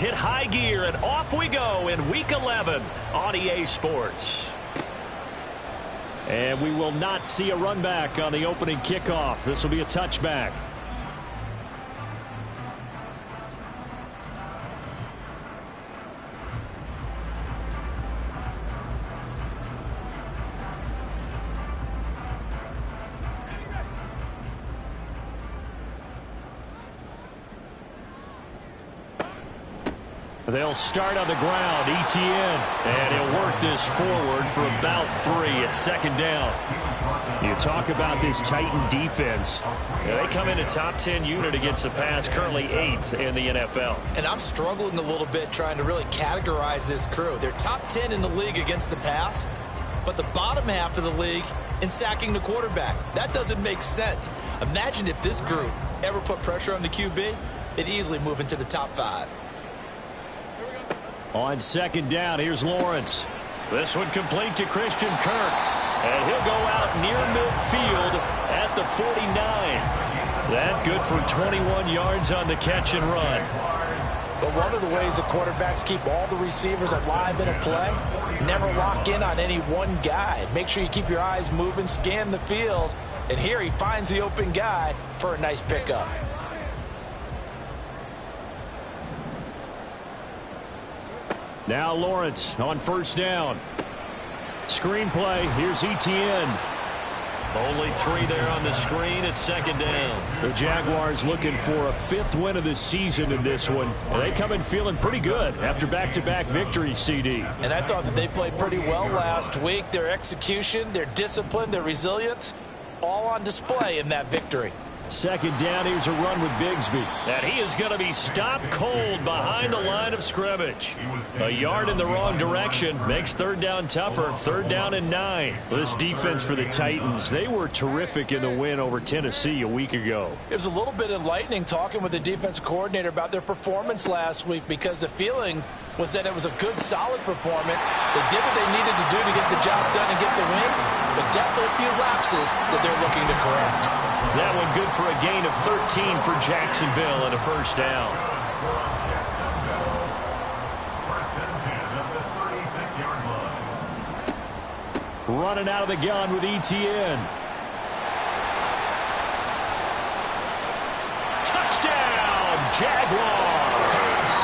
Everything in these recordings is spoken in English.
hit high gear, and off we go in Week 11 on EA Sports. And we will not see a run back on the opening kickoff. This will be a touchback. They'll start on the ground, ETN, and he'll work this forward for about 3 at second down. You talk about this Titan defense. Yeah, they come in a top 10 unit against the pass, currently 8th in the NFL. And I'm struggling a little bit trying to really categorize this crew. They're top 10 in the league against the pass, but the bottom half of the league in sacking the quarterback. That doesn't make sense. Imagine if this group ever put pressure on the QB, they'd easily move into the top 5. On second down, here's Lawrence. This one complete to Christian Kirk. And he'll go out near midfield at the 49. That good for 21 yards on the catch and run. But one of the ways the quarterbacks keep all the receivers alive in a play, never lock in on any one guy. Make sure you keep your eyes moving, scan the field. And here he finds the open guy for a nice pickup. Now Lawrence on first down. Screenplay, here's ETN. Only 3 there on the screen at second down. The Jaguars looking for a 5th win of the season in this one. And they come in feeling pretty good after back-to-back victories, CD. And I thought that they played pretty well last week. Their execution, their discipline, their resilience, all on display in that victory. Second down, here's a run with Bigsby. And he is going to be stopped cold behind the line of scrimmage. A yard in the wrong direction makes third down tougher. Third down and 9. This defense for the Titans, they were terrific in the win over Tennessee a week ago. It was a little bit enlightening talking with the defense coordinator about their performance last week, because the feeling was that it was a good, solid performance. They did what they needed to do to get the job done and get the win, but definitely a few lapses that they're looking to correct. That one good for a gain of 13 for Jacksonville and a first down. Running out of the gun with ETN. Touchdown, Jaguars!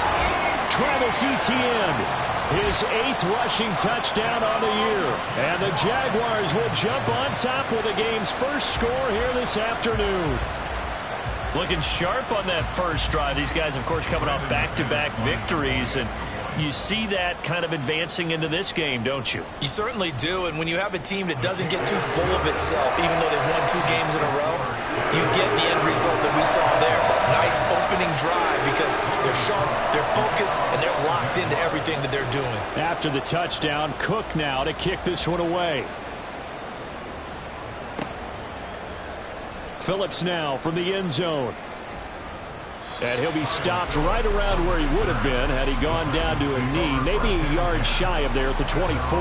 Travis Etienne, his 8th rushing touchdown on the year. And the Jaguars will jump on top with the game's first score here this afternoon. Looking sharp on that first drive. These guys, of course, coming off back-to-back victories. And you see that kind of advancing into this game, don't you? You certainly do, and when you have a team that doesn't get too full of itself, even though they've won 2 games in a row, you get the end result that we saw there, that nice opening drive, because they're sharp, they're focused, and they're locked into everything that they're doing. After the touchdown, Cook now to kick this one away. Phillips now from the end zone. And he'll be stopped right around where he would have been had he gone down to a knee, maybe a yard shy of there at the 24.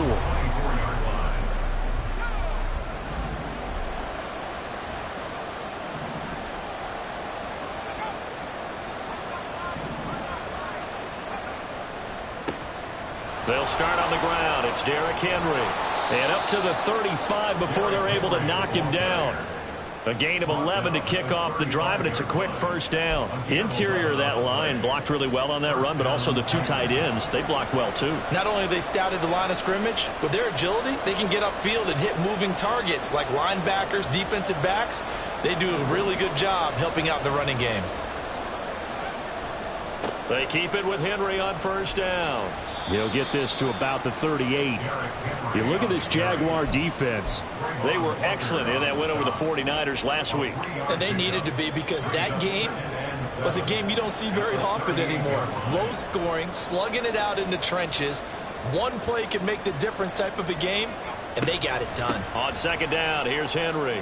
They'll start on the ground. It's Derrick Henry. And up to the 35 before they're able to knock him down. A gain of 11 to kick off the drive, and it's a quick first down. Interior of that line blocked really well on that run, but also the 2 tight ends, they blocked well too. Not only have they scouted the line of scrimmage, with their agility, they can get upfield and hit moving targets like linebackers, defensive backs. They do a really good job helping out the running game. They keep it with Henry on first down. He'll get this to about the 38. You look at this Jaguar defense. They were excellent in that win over the 49ers last week. And they needed to be, because that game was a game you don't see very often anymore. Low scoring, slugging it out in the trenches. One play can make the difference type of a game, and they got it done. On second down, here's Henry.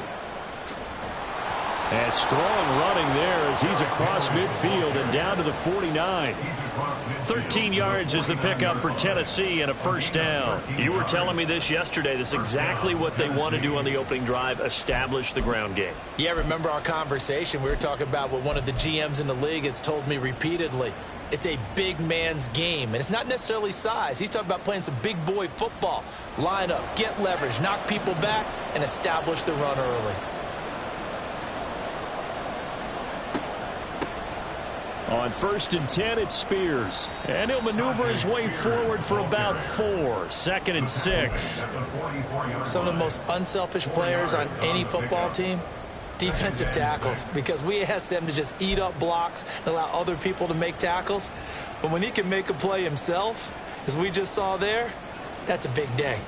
And strong running there as he's across midfield and down to the 49. 13 yards is the pickup for Tennessee and a first down. You were telling me this yesterday. This is exactly what they want to do on the opening drive, establish the ground game. Yeah, remember our conversation. We were talking about what one of the GMs in the league has told me repeatedly. It's a big man's game, and it's not necessarily size. He's talking about playing some big boy football. Line up, get leverage, knock people back, and establish the run early. On 1st and 10, it's Spears. And he'll maneuver his way forward for about 4. 2nd and 6. Some of the most unselfish players on any football team, defensive tackles, because we ask them to just eat up blocks and allow other people to make tackles. But when he can make a play himself, as we just saw there, that's a big day.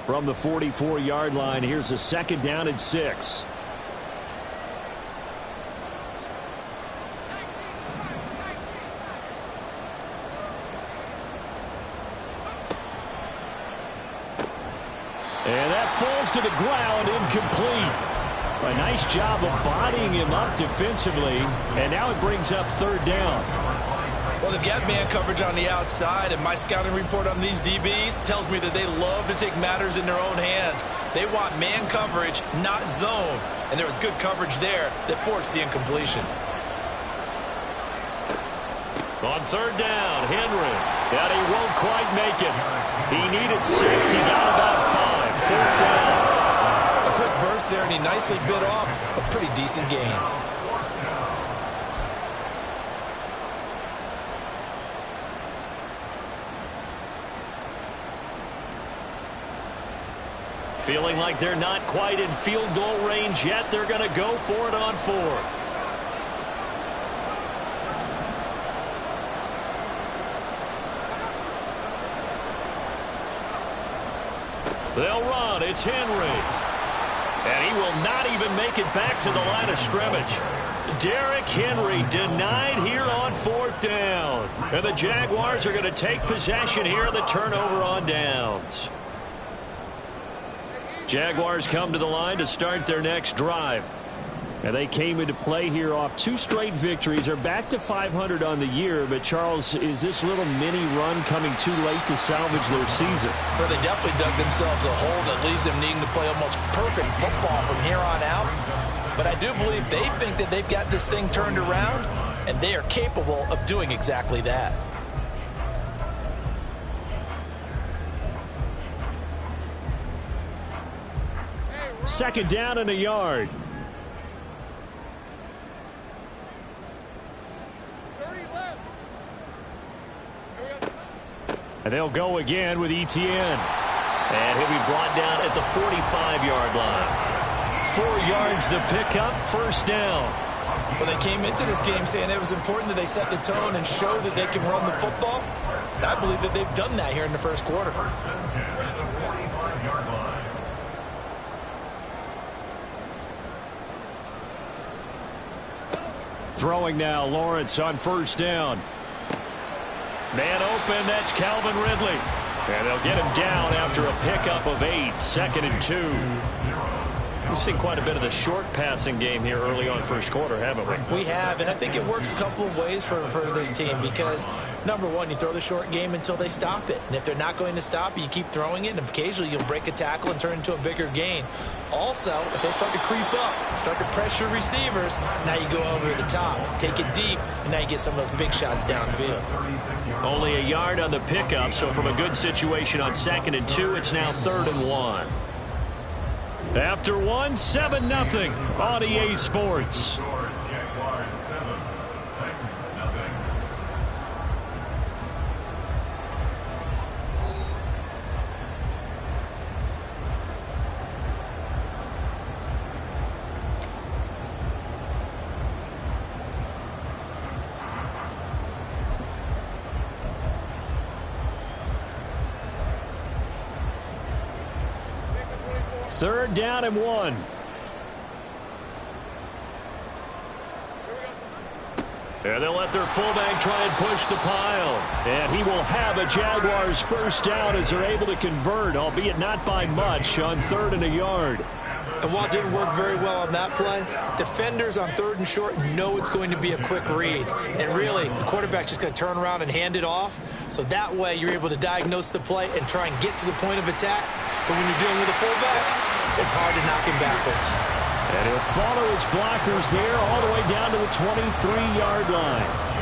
From the 44-yard line, here's a 2nd down and 6. And that falls to the ground, incomplete. A nice job of bodying him up defensively, and now it brings up 3rd down. Well, they've got man coverage on the outside, and my scouting report on these DBs tells me that they love to take matters in their own hands. They want man coverage, not zone, and there was good coverage there that forced the incompletion. On 3rd down, Henry. And he won't quite make it. He needed 6. He got about 5. 4th down. A quick burst there, and he nicely bit off a pretty decent gain. Feeling like they're not quite in field goal range yet. They're going to go for it on 4th. They'll run. It's Henry. And he will not even make it back to the line of scrimmage. Derrick Henry denied here on 4th down. And the Jaguars are going to take possession here in the turnover on downs. Jaguars come to the line to start their next drive. And they came into play here off 2 straight victories. They're back to 500 on the year. But, Charles, is this little mini run coming too late to salvage their season? Well, they definitely dug themselves a hole that leaves them needing to play almost perfect football from here on out. But I do believe they think that they've got this thing turned around, and they are capable of doing exactly that. Second down and a yard. And they'll go again with Etienne. And he'll be brought down at the 45-yard line. 4 yards the pickup, 1st down. Well, they came into this game saying it was important that they set the tone and show that they can run the football. And I believe that they've done that here in the 1st quarter. Throwing now, Lawrence on 1st down. Man open, that's Calvin Ridley. And they'll get him down after a pickup of 8, 2nd and 2. We've seen quite a bit of the short passing game here early on 1st quarter, haven't we? We have, and I think it works a couple of ways for this team because, number one, you throw the short game until they stop it. And if they're not going to stop it, you keep throwing it, and occasionally you'll break a tackle and turn into a bigger gain. Also, if they start to creep up, start to pressure receivers, now you go over the top, take it deep, and now you get some of those big shots downfield. Only a yard on the pickup, so from a good situation on 2nd and 2, it's now 3rd and 1. After 1, 7-0 on EA Sports. Third down and 1. And they'll let their fullback try and push the pile. And he will have a Jaguars 1st down as they're able to convert, albeit not by much, on 3rd and a yard. And while it didn't work very well on that play, defenders on 3rd and short know it's going to be a quick read. And really, the quarterback's just going to turn around and hand it off. So that way, you're able to diagnose the play and try and get to the point of attack. But when you're dealing with a fullback, it's hard to knock him backwards. And he'll follow his blockers there all the way down to the 23-yard line.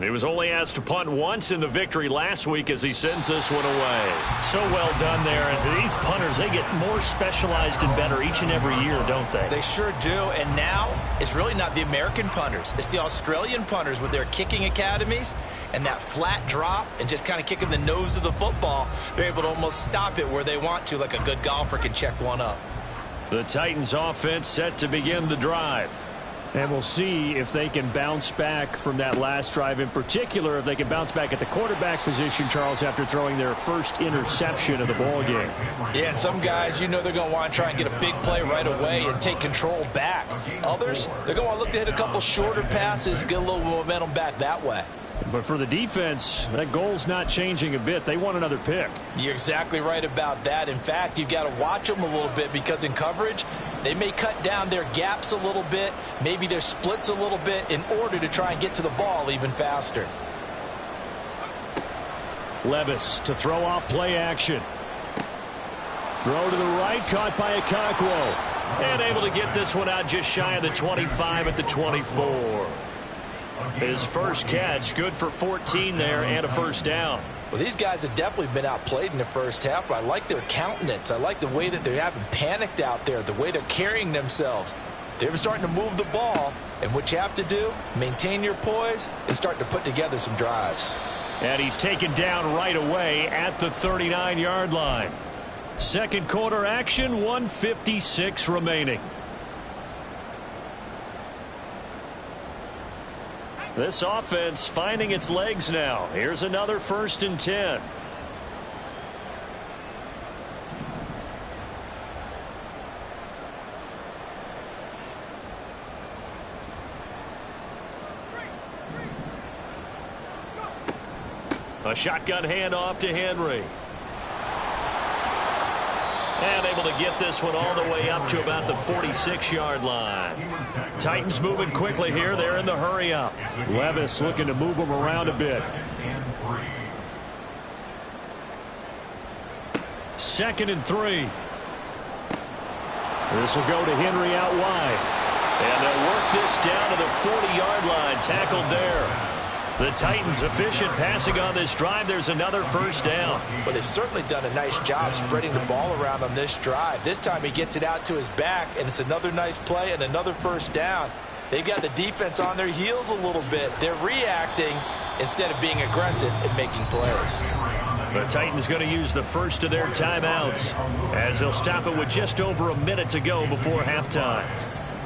He was only asked to punt once in the victory last week as he sends this one away. So well done there. And these punters, they get more specialized and better each and every year, don't they? They sure do. And now it's really not the American punters. It's the Australian punters with their kicking academies and that flat drop and just kind of kicking the nose of the football. They're able to almost stop it where they want to, like a good golfer can check one up. The Titans offense set to begin the drive. And we'll see if they can bounce back from that last drive, in particular if they can bounce back at the quarterback position, Charles, after throwing their first interception of the ball game. Yeah, and some guys, you know they're going to want to try and get a big play right away and take control back. Others, they're going to want to look to hit a couple shorter passes, get a little momentum back that way. But for the defense, that goal's not changing a bit. They want another pick. You're exactly right about that. In fact, you've got to watch them a little bit because in coverage, they may cut down their gaps a little bit, maybe their splits a little bit in order to try and get to the ball even faster. Levis to throw off play action. Throw to the right, caught by Okonkwo. And able to get this one out just shy of the 25 at the 24. His first catch, good for 14 there and a first down. Well, these guys have definitely been outplayed in the first half, but I like their countenance. I like the way that they haven't panicked out there, the way they're carrying themselves. They're starting to move the ball, and what you have to do, maintain your poise and start to put together some drives. And he's taken down right away at the 39-yard line. Second quarter action, 1:56 remaining. This offense finding its legs now. Here's another 1st and 10. A shotgun handoff to Henry. And able to get this one all the way up to about the 46-yard line. Titans moving quickly here. They're in the hurry up. Levis looking to move them around a bit. 2nd and 3. This will go to Henry out wide. And they'll work this down to the 40-yard line. Tackled there. The Titans efficient passing on this drive. There's another first down. Well, they've certainly done a nice job spreading the ball around on this drive. This time he gets it out to his back, and it's another nice play and another first down. They've got the defense on their heels a little bit. They're reacting instead of being aggressive and making plays. The Titans going to use the first of their timeouts as they'll stop it with just over a minute to go before halftime.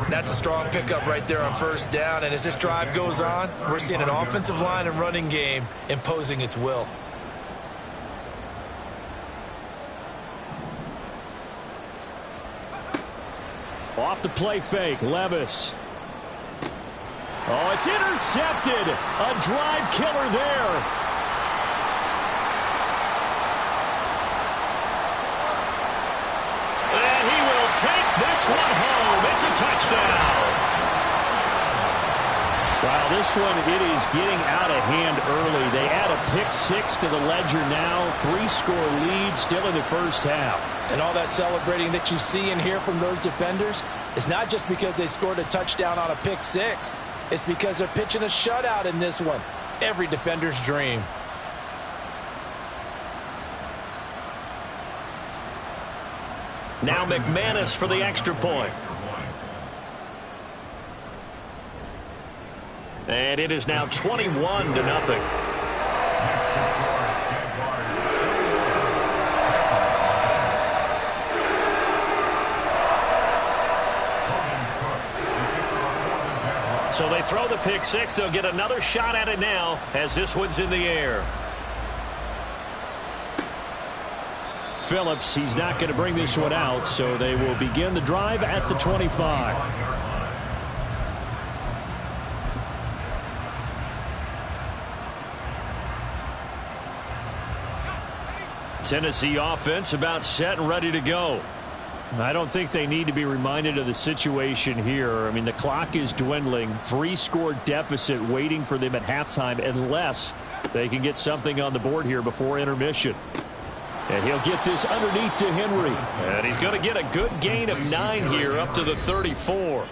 That's a strong pickup right there on first down. And as this drive goes on, we're seeing an offensive line and running game imposing its will. Off the play fake, Levis. Oh, it's intercepted. A drive killer there. And he will take this one home. It's a touchdown. Wow, this one, it is getting out of hand early. They add a pick 6 to the ledger now. 3-score lead still in the first half. And all that celebrating that you see and hear from those defenders is not just because they scored a touchdown on a pick 6. It's because they're pitching a shutout in this one. Every defender's dream. Now McManus for the extra point. And it is now 21-0. So they throw the pick 6. They'll get another shot at it now as this one's in the air. Phillips, he's not going to bring this one out, so they will begin the drive at the 25. Tennessee offense about set and ready to go. I don't think they need to be reminded of the situation here. I mean, the clock is dwindling. 3-score deficit waiting for them at halftime unless they can get something on the board here before intermission. And he'll get this underneath to Henry. And he's going to get a good gain of 9 here up to the 34.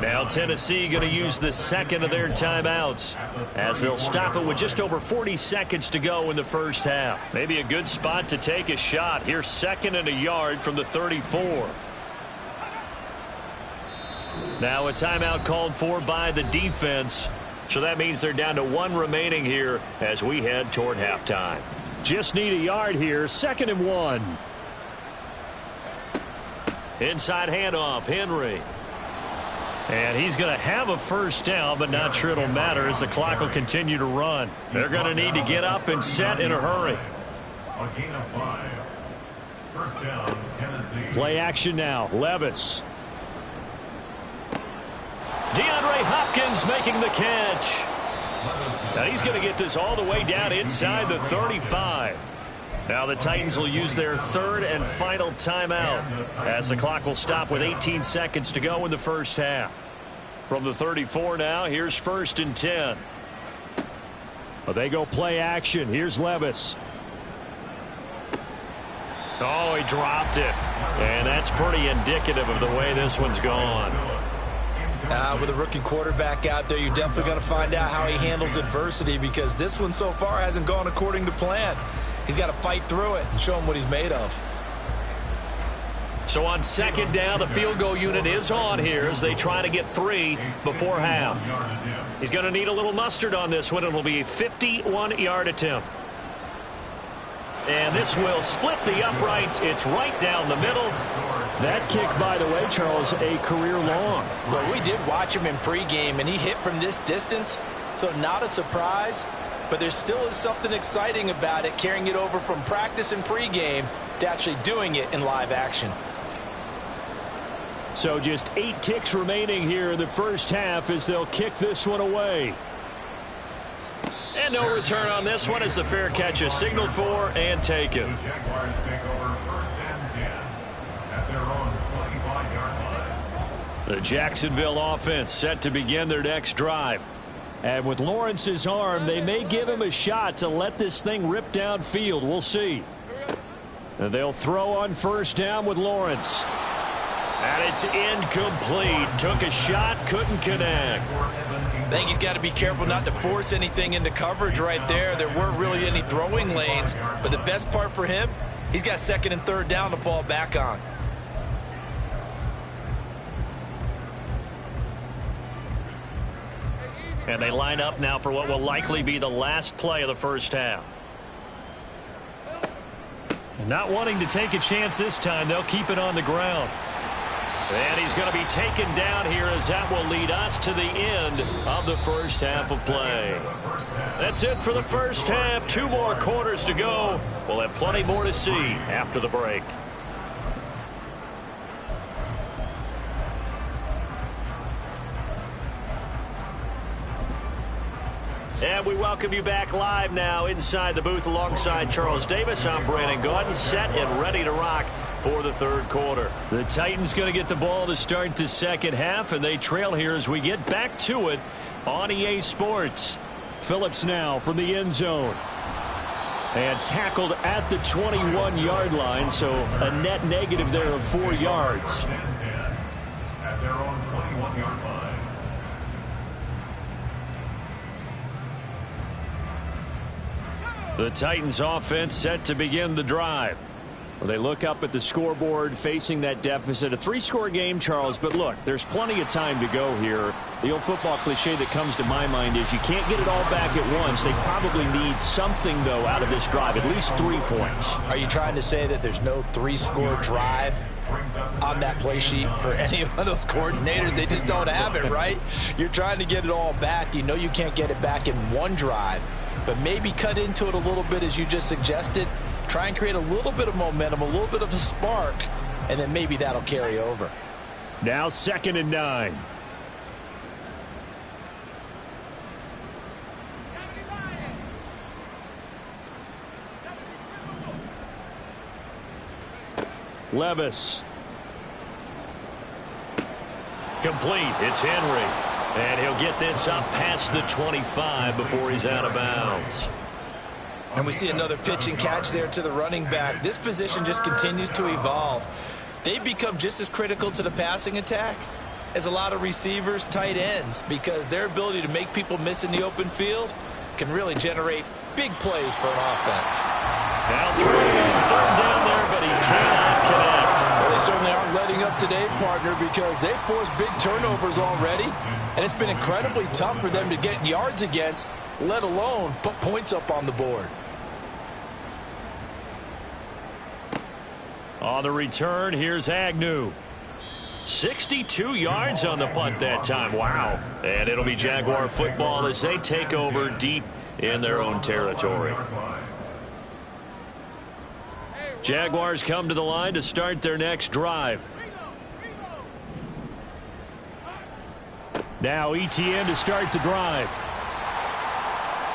Now Tennessee going to use the second of their timeouts as they'll stop it with just over 40 seconds to go in the first half. Maybe a good spot to take a shot. Here's 2nd and a yard from the 34. Now a timeout called for by the defense. So that means they're down to 1 remaining here as we head toward halftime. Just need a yard here. 2nd and 1. Inside handoff, Henry. And he's going to have a first down, but not sure it'll matter as the clock will continue to run. They're going to need to get up and set in a hurry. A gain of 5. First down, Tennessee. Play action now. Levis. DeAndre Hopkins making the catch. Now he's going to get this all the way down inside the 35. Now the Titans will use their 3rd and final timeout as the clock will stop with 18 seconds to go in the first half. From the 34 now, here's 1st and 10. Well, they go play action. Here's Levis. Oh, he dropped it. And that's pretty indicative of the way this one's gone. With a rookie quarterback out there, you're definitely going to find out how he handles adversity because this one so far hasn't gone according to plan. He's got to fight through it and show him what he's made of. So on 2nd down, the field goal unit is on here as they try to get 3 before half. He's going to need a little mustard on this one. It'll be a 51-yard attempt. And this will split the uprights. It's right down the middle. That kick, by the way, Charles, a career long. Well, we did watch him in pregame, and he hit from this distance, so not a surprise. But there still is something exciting about it, carrying it over from practice and pregame to actually doing it in live action. So just 8 ticks remaining here in the first half as they'll kick this one away. And no return on this one as the fair catch is signaled for and taken. The Jaguars take over 1st and 10 at their own 25-yard line. The Jacksonville offense set to begin their next drive. And with Lawrence's arm, they may give him a shot to let this thing rip downfield. We'll see. And they'll throw on 1st down with Lawrence. And it's incomplete. Took a shot, couldn't connect. I think he's got to be careful not to force anything into coverage right there. There weren't really any throwing lanes. But the best part for him, he's got 2nd and 3rd down to fall back on. And they line up now for what will likely be the last play of the first half. And not wanting to take a chance this time, they'll keep it on the ground. And he's going to be taken down here as that will lead us to the end of the first half of play. That's it for the first half. 2 more quarters to go. We'll have plenty more to see after the break. And we welcome you back live now inside the booth alongside Charles Davis. I'm Brandon Gaudin, set and ready to rock for the 3rd quarter. The Titans going to get the ball to start the second half, and they trail here as we get back to it on EA Sports. Phillips now from the end zone. And tackled at the 21-yard line, so a net negative there of 4 yards. At their own 21-yard line. The Titans offense set to begin the drive. Well, they look up at the scoreboard facing that deficit. A 3-score game, Charles, but look, there's plenty of time to go here. The old football cliche that comes to my mind is you can't get it all back at once. They probably need something, though, out of this drive, at least 3 points. Are you trying to say that there's no 3-score drive on that play sheet for any one of those coordinators? They just don't have it, right? You're trying to get it all back. You know you can't get it back in one drive, but maybe cut into it a little bit as you just suggested. Try and create a little bit of momentum, a little bit of a spark, and then maybe that'll carry over. Now 2nd and 9. Levis. Complete. It's Henry. And he'll get this up past the 25 before he's out of bounds. And we see another pitch and catch there to the running back. This position just continues to evolve. They've become just as critical to the passing attack is a lot of receivers, tight ends, because their ability to make people miss in the open field can really generate big plays for an offense. Now throwing on third down there, but he cannot connect. Well, they certainly aren't letting up today, partner, because they've forced big turnovers already, and it's been incredibly tough for them to get yards against, let alone put points up on the board. On the return, here's Agnew. 62 yards on the punt that time. Wow. And it'll be Jaguar football as they take over deep in their own territory. Jaguars come to the line to start their next drive. Now ETN to start the drive.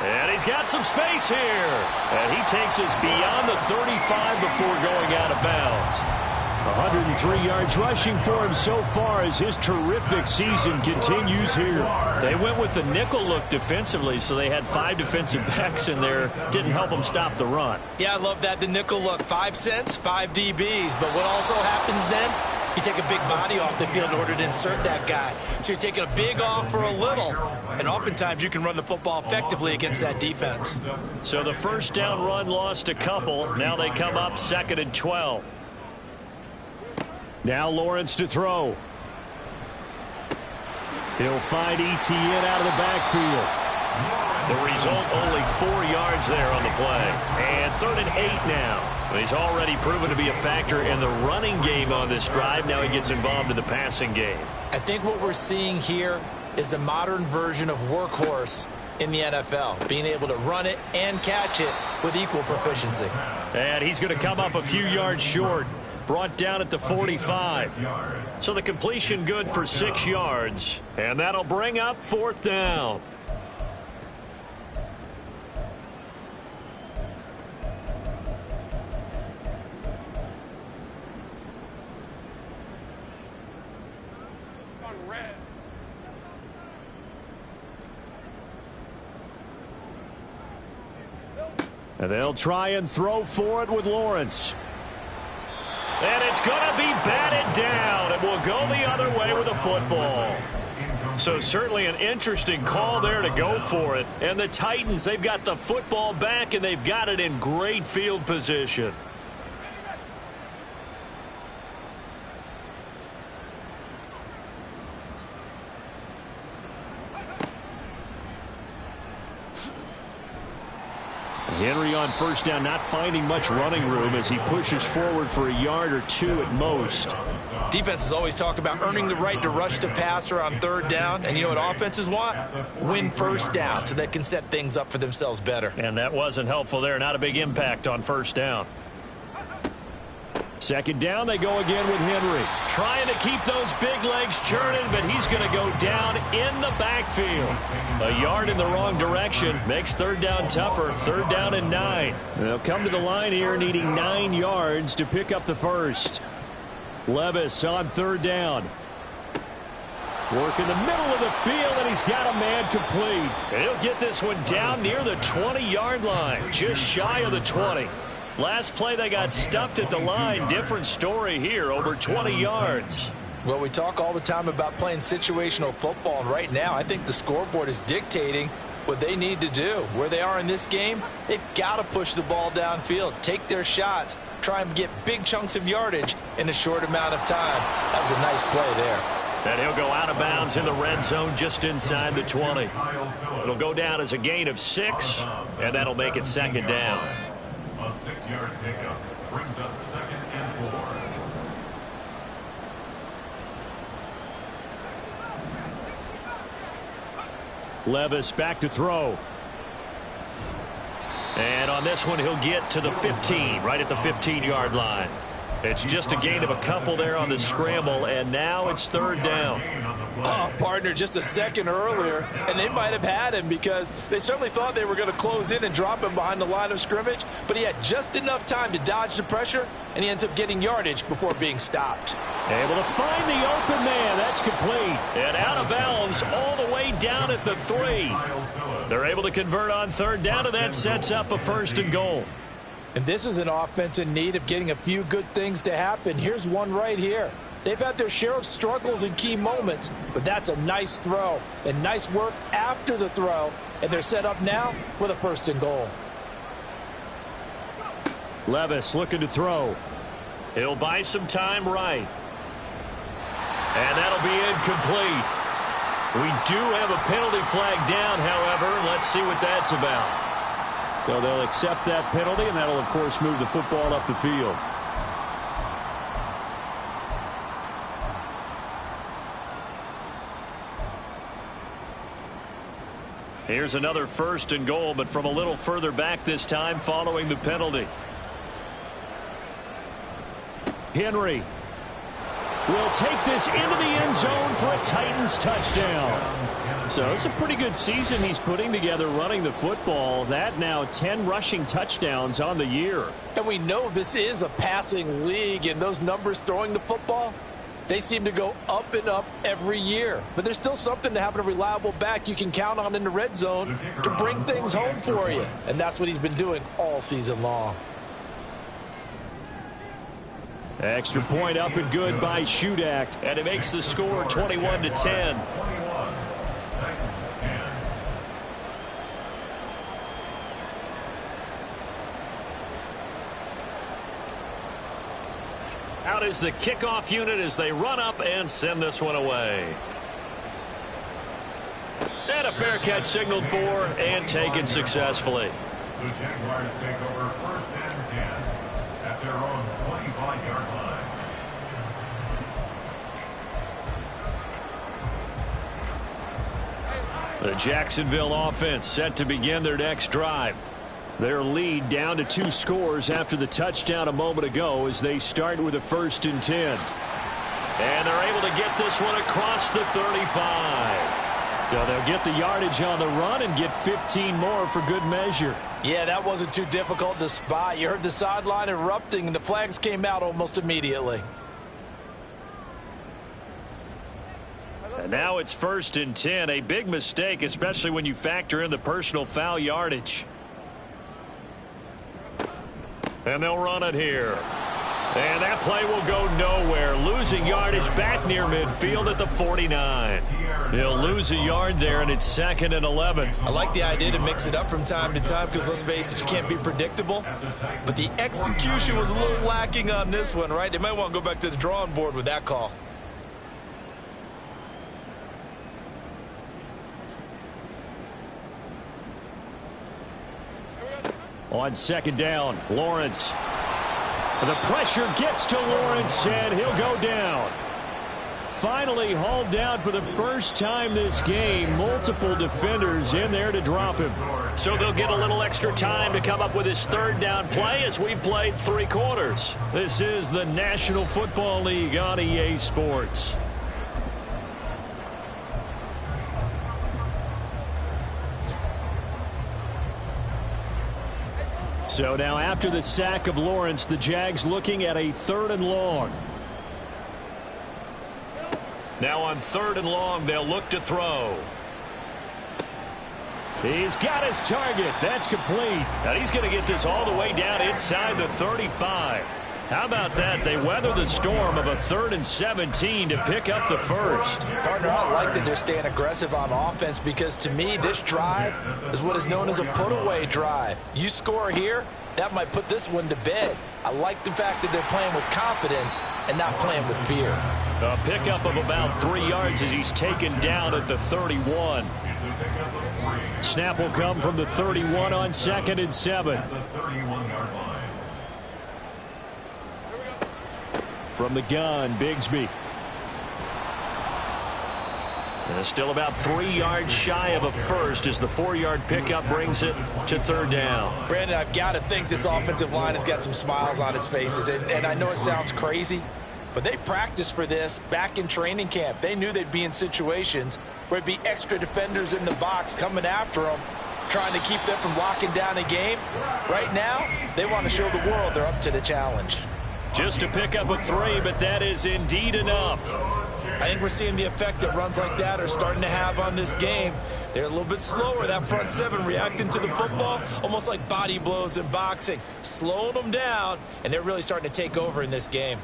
And he's got some space here. And he takes us beyond the 35 before going out of bounds. 103 yards rushing for him so far as his terrific season continues here. They went with the nickel look defensively, so they had 5 defensive backs in there. Didn't help them stop the run. Yeah, I love that, the nickel look. 5 cents, 5 DBs. But what also happens then? You take a big body off the field in order to insert that guy. So you're taking a big off for a little. And oftentimes you can run the football effectively against that defense. So the first down run lost a couple. Now they come up 2nd and 12. Now Lawrence to throw. He'll find ETN out of the backfield. The result, only 4 yards there on the play. And 3rd and 8 now. He's already proven to be a factor in the running game on this drive. Now he gets involved in the passing game. I think what we're seeing here is the modern version of workhorse in the NFL, being able to run it and catch it with equal proficiency. And he's going to come up a few yards short. Brought down at the 45. So the completion good for 6 yards. And that'll bring up 4th down. And they'll try and throw for it with Lawrence. And it's going to be batted down. It will go the other way with the football. So certainly an interesting call there to go for it. And the Titans, they've got the football back, and they've got it in great field position. Henry on first down, not finding much running room as he pushes forward for a yard or 2 at most. Defenses always talk about earning the right to rush the passer on 3rd down. And you know what offenses want? Win first down so they can set things up for themselves better. And that wasn't helpful there. Not a big impact on first down. 2nd down, they go again with Henry. Trying to keep those big legs churning, but he's going to go down in the backfield. A yard in the wrong direction makes 3rd down tougher. 3rd down and 9. They'll come to the line here needing 9 yards to pick up the first. Levis on 3rd down. Work in the middle of the field, and he's got a man complete. And he'll get this one down near the 20-yard line, just shy of the 20. Last play, they got stuffed at the line. Different story here, over 20 yards. Well, we talk all the time about playing situational football, and right now I think the scoreboard is dictating what they need to do. Where they are in this game, they've got to push the ball downfield, take their shots, try and get big chunks of yardage in a short amount of time. That was a nice play there. And he'll go out of bounds in the red zone just inside the 20. It'll go down as a gain of 6, and that'll make it 2nd down. A 6-yard pickup brings up 2nd and 4. Levis back to throw. And on this one, he'll get to the 15, right at the 15-yard line. It's just a gain of a couple there on the scramble, and now it's 3rd down. Oh, partner, just a second earlier, and they might have had him because they certainly thought they were going to close in and drop him behind the line of scrimmage, but he had just enough time to dodge the pressure, and he ends up getting yardage before being stopped. Able to find the open man. That's complete. And out of bounds all the way down at the 3. They're able to convert on 3rd down, and that sets up a 1st and goal. And this is an offense in need of getting a few good things to happen. Here's one right here. They've had their share of struggles in key moments, but that's a nice throw and nice work after the throw, and they're set up now with a 1st and goal. Levis looking to throw. He'll buy some time right. And that'll be incomplete. We do have a penalty flag down, however. Let's see what that's about. So they'll accept that penalty, and that'll, of course, move the football up the field. Here's another 1st and goal, but from a little further back this time following the penalty. Henry will take this into the end zone for a Titans touchdown. So it's a pretty good season he's putting together running the football. That now 10 rushing touchdowns on the year. And we know this is a passing league, and those numbers throwing the football, they seem to go up and up every year. But there's still something to having a reliable back you can count on in the red zone to bring things home for you. And that's what he's been doing all season long. Extra point up and good by Shudak, and it makes the score 21-10. Out is the kickoff unit as they run up and send this one away. And a fair catch signaled for and taken successfully. The Jaguars take over 1st and 10 at their own 25-yard line. The Jacksonville offense set to begin their next drive. Their lead down to 2 scores after the touchdown a moment ago as they start with a 1st and 10. And they're able to get this one across the 35. So they'll get the yardage on the run and get 15 more for good measure. Yeah, that wasn't too difficult to spot. You heard the sideline erupting, and the flags came out almost immediately. And now it's 1st and 10. A big mistake, especially when you factor in the personal foul yardage. And they'll run it here. And that play will go nowhere. Losing yardage back near midfield at the 49. He'll lose a yard there, and it's 2nd and 11. I like the idea to mix it up from time to time because, let's face it, you can't be predictable. But the execution was a little lacking on this one, right? They might want to go back to the drawing board with that call. On 2nd down, Lawrence. The pressure gets to Lawrence, and he'll go down. Finally hauled down for the first time this game. Multiple defenders in there to drop him. So they'll get a little extra time to come up with his 3rd down play as we've played 3 quarters. This is the National Football League on EA Sports. So now after the sack of Lawrence, the Jags looking at a 3rd and long. Now on 3rd and long, they'll look to throw. He's got his target. That's complete. And he's going to get this all the way down inside the 35. How about that? They weather the storm of a 3rd and 17 to pick up the 1st. Partner, I like that they're staying aggressive on offense because, to me, this drive is what is known as a put-away drive. You score here, that might put this one to bed. I like the fact that they're playing with confidence and not playing with fear. A pickup of about 3 yards as he's taken down at the 31. Snap will come from the 31 on 2nd and 7. From the gun, Bigsby. And still about 3 yards shy of a 1st as the 4-yard pickup brings it to 3rd down. Brandon, I've got to think this offensive line has got some smiles on its faces. And I know it sounds crazy, but they practiced for this back in training camp. They knew they'd be in situations where it'd be extra defenders in the box coming after them, trying to keep them from locking down a game. Right now, they want to show the world they're up to the challenge. Just a pickup of 3, but that is indeed enough. I think we're seeing the effect that runs like that are starting to have on this game. They're a little bit slower, that front 7 reacting to the football, almost like body blows in boxing, slowing them down, and they're really starting to take over in this game.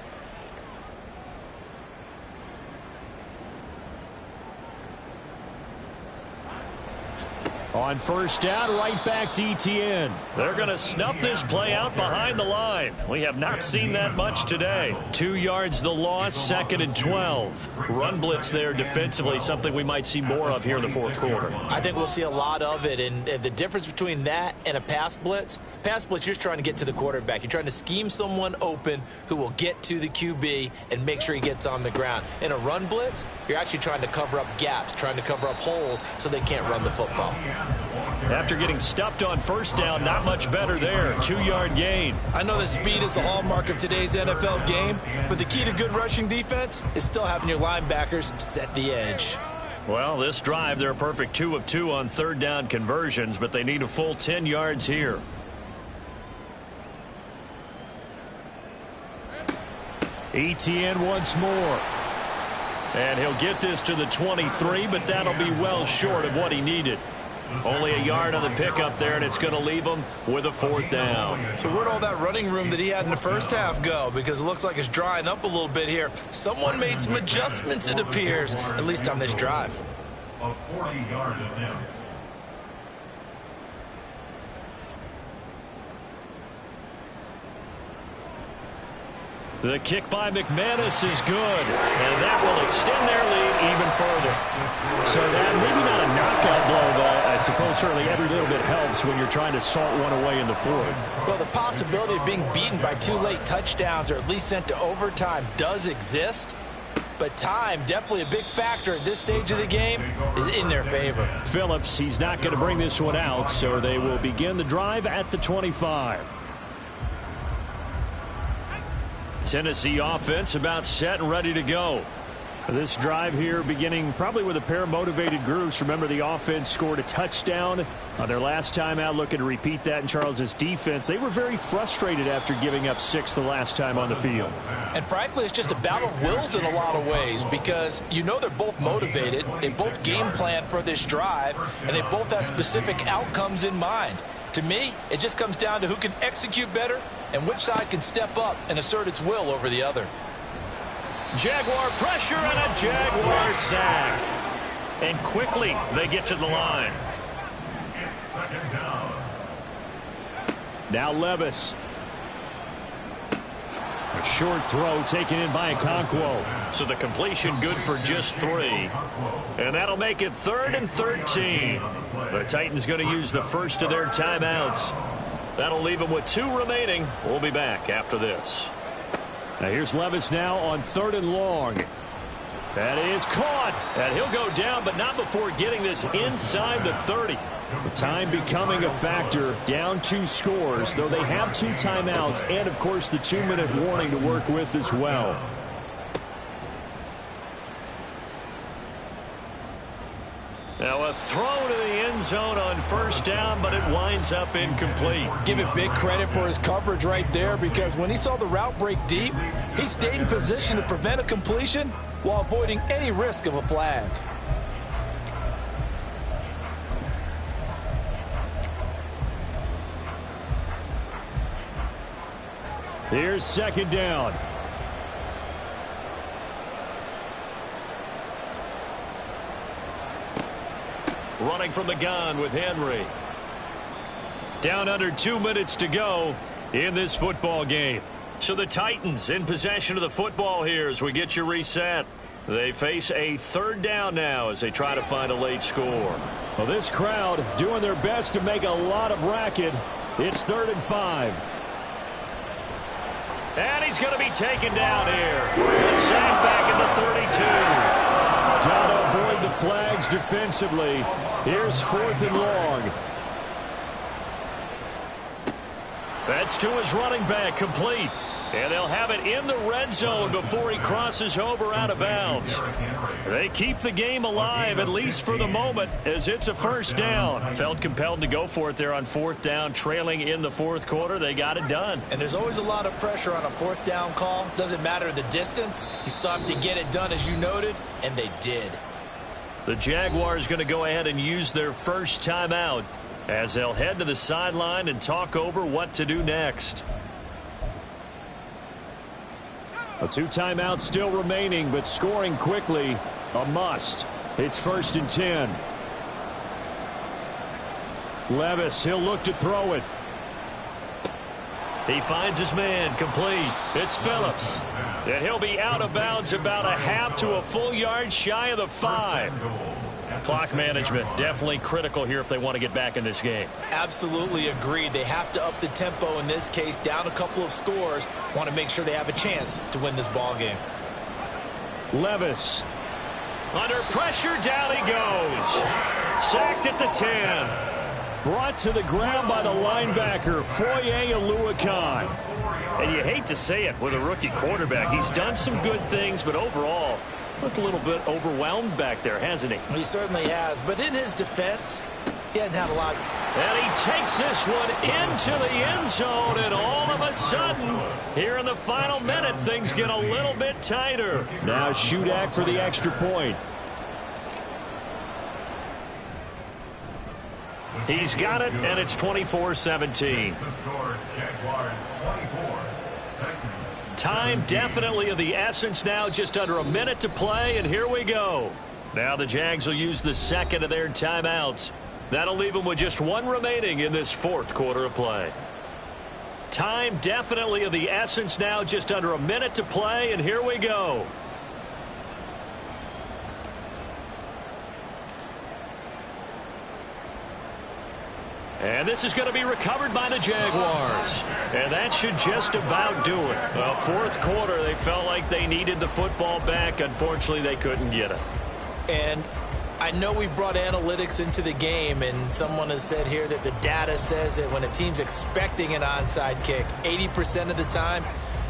On first down, right back to ETN. They're going to snuff this play out behind the line. We have not seen that much today. 2 yards the loss, 2nd and 12. Run blitz there defensively, something we might see more of here in the fourth quarter. I think we'll see a lot of it, and the difference between that and a pass blitz, you're just trying to get to the quarterback. You're trying to scheme someone open who will get to the QB and make sure he gets on the ground. In a run blitz, you're actually trying to cover up gaps, trying to cover up holes so they can't run the football. After getting stuffed on first down, not much better there. 2-yard gain. I know that speed is the hallmark of today's NFL game, but the key to good rushing defense is still having your linebackers set the edge. Well, this drive, they're a perfect 2 of 2 on third down conversions, but they need a full 10 yards here. ETN once more. And he'll get this to the 23, but that'll be well short of what he needed. Only a yard on the pickup there, and it's going to leave him with a 4th down. So where'd all that running room that he had in the first half go? Because it looks like it's drying up a little bit here. Someone made some adjustments, it appears, at least on this drive. A 40-yard attempt. The kick by McManus is good, and that will extend their lead even further. So that maybe not a knockout blow, but I suppose certainly every little bit helps when you're trying to salt one away in the fourth. Well, the possibility of being beaten by 2 late touchdowns or at least sent to overtime does exist, but time, definitely a big factor at this stage of the game, is in their favor. Phillips, he's not going to bring this one out, so they will begin the drive at the 25. Tennessee offense about set and ready to go. This drive here beginning probably with a pair of motivated groups. Remember, the offense scored a touchdown on their last time out, looking to repeat that in Charles's defense. They were very frustrated after giving up 6 the last time on the field. And frankly, it's just a battle of wills in a lot of ways, because you know they're both motivated, they both game plan for this drive, and they both have specific outcomes in mind. To me, it just comes down to who can execute better and which side can step up and assert its will over the other. Jaguar pressure and a Jaguar sack. And quickly they get to the line. It's 2nd down. Now Levis. A short throw taken in by Okonkwo. So the completion good for just 3. And that'll make it 3rd and 13. The Titans going to use the first of their timeouts. That'll leave them with 2 remaining. We'll be back after this. Now here's Levis now on 3rd and long. That is caught. And he'll go down, but not before getting this inside the 30. The time becoming a factor. Down 2 scores, though they have 2 timeouts and, of course, the 2-minute warning to work with as well. Now a throw to the end zone on first down, but it winds up incomplete. Give it big credit for his coverage right there, because when he saw the route break deep, he stayed in position to prevent a completion while avoiding any risk of a flag. Here's 2nd down. Running from the gun with Henry. Down under 2 minutes to go in this football game. So the Titans in possession of the football here as we get you reset. They face a 3rd down now as they try to find a late score. Well, this crowd doing their best to make a lot of racket. It's 3rd and 5. And he's going to be taken down here. The sack back in the 32. Got to avoid the flags defensively. Here's 4th and long. That's to his running back, complete. And they'll have it in the red zone before he crosses over out of bounds. They keep the game alive, at least for the moment, as it's a 1st down. Felt compelled to go for it there on 4th down, trailing in the 4th quarter. They got it done. And there's always a lot of pressure on a 4th down call. Doesn't matter the distance. You still have to get it done, as you noted, and they did. The Jaguars going to go ahead and use their first timeout as they'll head to the sideline and talk over what to do next. 2 timeouts still remaining, but scoring quickly a must. It's 1st and 10. Levis, he'll look to throw it. He finds his man, complete. It's Phillips. And he'll be out of bounds about a half to a full yard shy of the 5. Clock management definitely critical here if they want to get back in this game. Absolutely agreed. They have to up the tempo in this case, down a couple of scores. Want to make sure they have a chance to win this ball game. Levis. Under pressure, down he goes. Sacked at the 10. Brought to the ground by the linebacker, Foye Oluwakan. And you hate to say it with a rookie quarterback. He's done some good things, but overall, looked a little bit overwhelmed back there, hasn't he? He certainly has. But in his defense, he hasn't had a lot. And he takes this one into the end zone, and all of a sudden, here in the final minute, things get a little bit tighter. Now Shudak for the extra point. He's got it, and it's 24-17. Time definitely of the essence now, just under a minute to play, and here we go. Now the Jags will use the second of their timeouts. That'll leave them with just one remaining in this fourth quarter of play. Time definitely of the essence now, just under a minute to play, and here we go. And this is going to be recovered by the Jaguars. And that should just about do it. Well, fourth quarter, they felt like they needed the football back. Unfortunately, they couldn't get it. And I know we brought analytics into the game, and someone has said here that the data says that when a team's expecting an onside kick, 80% of the time,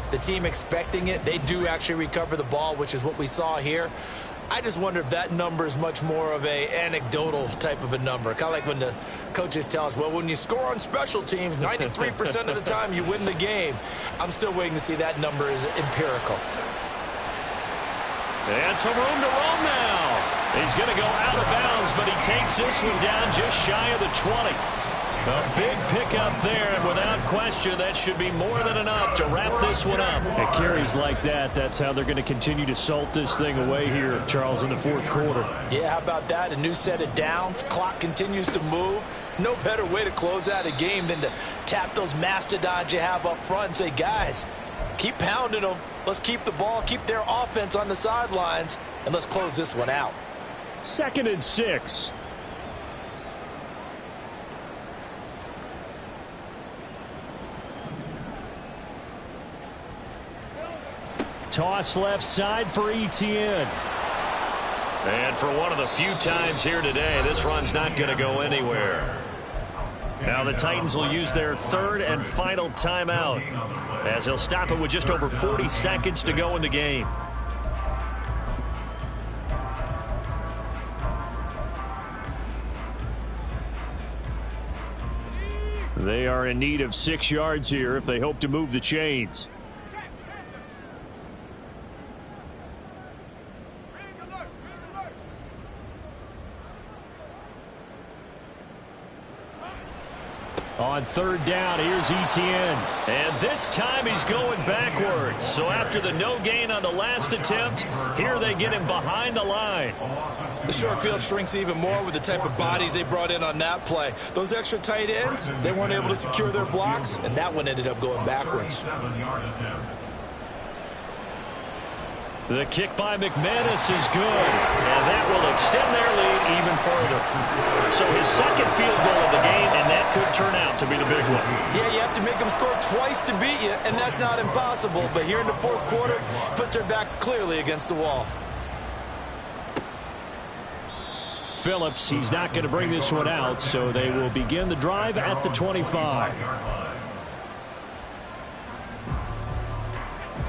the team expecting it, they do actually recover the ball, which is what we saw here. I just wonder if that number is much more of a anecdotal type of a number. Kind of like when the coaches tell us, well, when you score on special teams, 93% of the time you win the game. I'm still waiting to see that number is empirical. And some room to roam now. He's going to go out of bounds, but he takes this one down just shy of the 20. A big pickup there, and without question, that should be more than enough to wrap this one up. It carries like that. That's how they're going to continue to salt this thing away here, Charles, in the fourth quarter. Yeah, how about that? A new set of downs. Clock continues to move. No better way to close out a game than to tap those mastodons you have up front and say, guys, keep pounding them. Let's keep the ball, keep their offense on the sidelines, and let's close this one out. 2nd and 6. Toss left side for Etienne. And for one of the few times here today, this run's not going to go anywhere. Now the Titans will use their third and final timeout, as he'll stop it with just over 40 seconds to go in the game. They are in need of 6 yards here if they hope to move the chains. On 3rd down, here's Etienne. And this time he's going backwards. So after the no gain on the last attempt, here they get him behind the line. The short field shrinks even more with the type of bodies they brought in on that play. Those extra tight ends, they weren't able to secure their blocks, and that one ended up going backwards. The kick by McManus is good, and that will extend their lead even further. So his second field goal of the game, and that could turn out to be the big one. Yeah, you have to make them score twice to beat you, and that's not impossible. But here in the fourth quarter, puts their backs clearly against the wall. Phillips, he's not going to bring this one out, so they will begin the drive at the 25.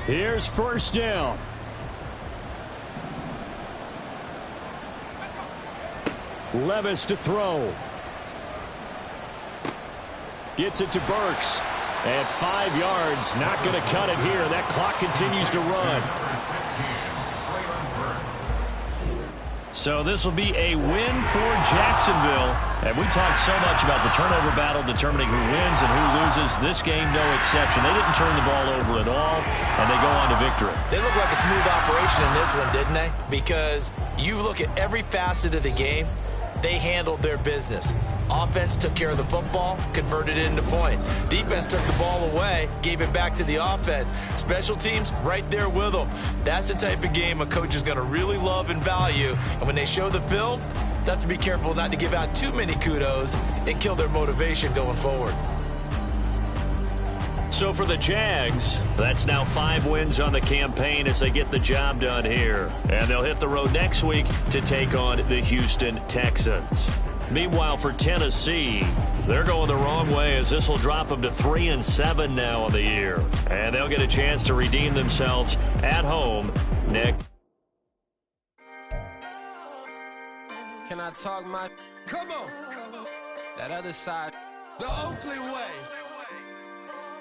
Here's 1st down. Levis to throw. Gets it to Burks. At 5 yards, not going to cut it here. That clock continues to run. So this will be a win for Jacksonville. And we talked so much about the turnover battle determining who wins and who loses. This game, no exception. They didn't turn the ball over at all, and they go on to victory. They look like a smooth operation in this one, didn't they? Because you look at every facet of the game, They handled their business. Offense took care of the football, converted it into points. Defense took the ball away, gave it back to the offense. Special teams, right there with them. That's the type of game a coach is going to really love and value. And when they show the film, they have to be careful not to give out too many kudos and kill their motivation going forward. So for the Jags, that's now 5 wins on the campaign as they get the job done here. And they'll hit the road next week to take on the Houston Texans. Meanwhile, for Tennessee, they're going the wrong way as this will drop them to 3-7 now on the year. And they'll get a chance to redeem themselves at home next. Can I talk my... Come on. That other side. The Oakley way.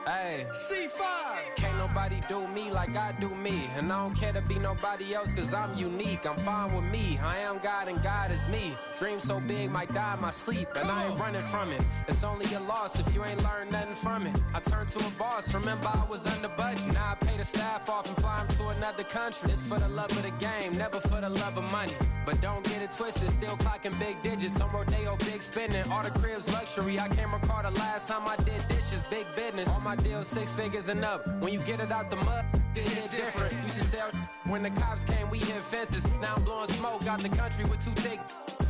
Hey. C5. Can't nobody do me like I do me. And I don't care to be nobody else cause I'm unique. I'm fine with me. I am God and God is me. Dream so big might die in my sleep. And I ain't running from it. It's only a loss if you ain't learned nothing from it. I turned to a boss. Remember I was under budget. Now I pay the staff off and fly them to another country. It's for the love of the game, never for the love of money. But don't get it twisted. Still clocking big digits. On Rodeo, big spending. All the cribs luxury. I can't recall the last time I did dishes. Big business. All my deals 6 figures and up. When you get it out the mud, it hit different. Used to sell when the cops came, we hit fences. Now I'm blowing smoke out the country with 2 thick.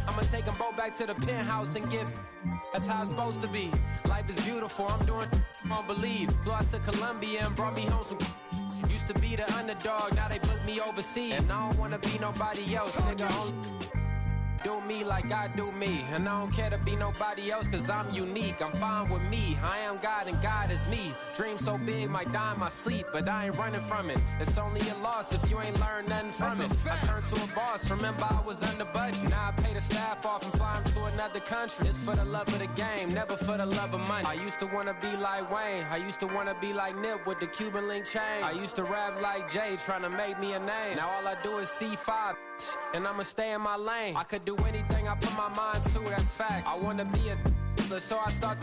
I'ma take them both back to the penthouse and get. That's how it's supposed to be. Life is beautiful. I'm doing I don't believe. Flew out to Colombia and brought me home some. Used to be the underdog, now they book me overseas. And I don't wanna be nobody else, nigga. Do me like I do me. And I don't care to be nobody else cause I'm unique. I'm fine with me. I am God and God is me. Dream so big might die in my sleep. But I ain't running from it. It's only a loss if you ain't learned nothing from it. I turned to a boss. Remember I was under budget. Now I pay the staff off and fly them to another country. It's for the love of the game, never for the love of money. I used to wanna be like Wayne. I used to wanna be like Nip with the Cuban link chain. I used to rap like Jay trying to make me a name. Now all I do is C5 and I'ma stay in my lane. I could do anything I put my mind to, that's fact. I wanna be a so I start.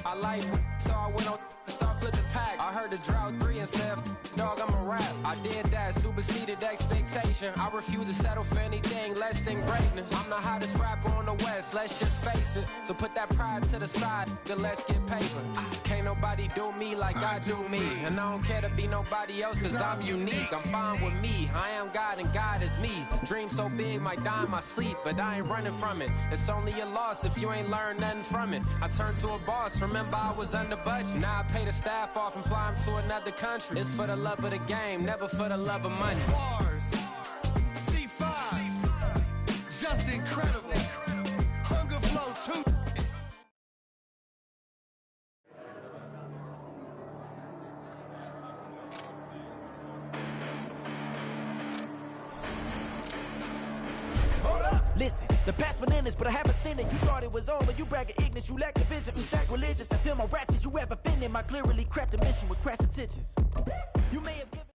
I like so I went on and start flipping packs. I heard the drought 3 and said, dog, I'm a rap. I did that, superseded expectation. I refuse to settle for anything less than greatness. I'm the hottest rapper on the West, let's just face it. So put that pride to the side, then let's get paper. Can't nobody do me like I do me. And I don't care to be nobody else cause I'm unique. I'm fine with me. I am God and God is me. Dream so big might die in my sleep. But I ain't running from it. It's only a loss if you ain't learned nothing from it. I turned to a boss. Remember I was under budget. Now I pay the staff off and fly them to another country. It's for the love of the game, never for the love of money. Bars. C5. Just incredible. Hunger Flow 2. Listen, the past bananas, but I haven't seen it. You thought it was over, you bragging ignorance, you lack the vision. You sacrilegious, I feel my ratchets, you ever offended my clearly crafted mission with crass intentions. You may have given.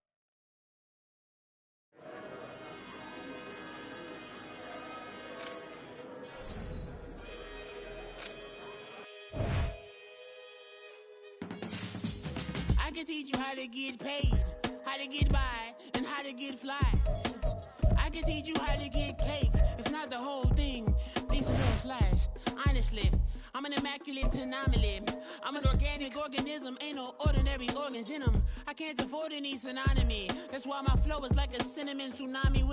I can teach you how to get paid, how to get by, and how to get fly. I can teach you how to get cake, if not the whole thing, these are little slice. Honestly, I'm an immaculate anomaly. I'm an organic organism, ain't no ordinary organs in them. I can't afford any synonymy. That's why my flow is like a cinnamon tsunami with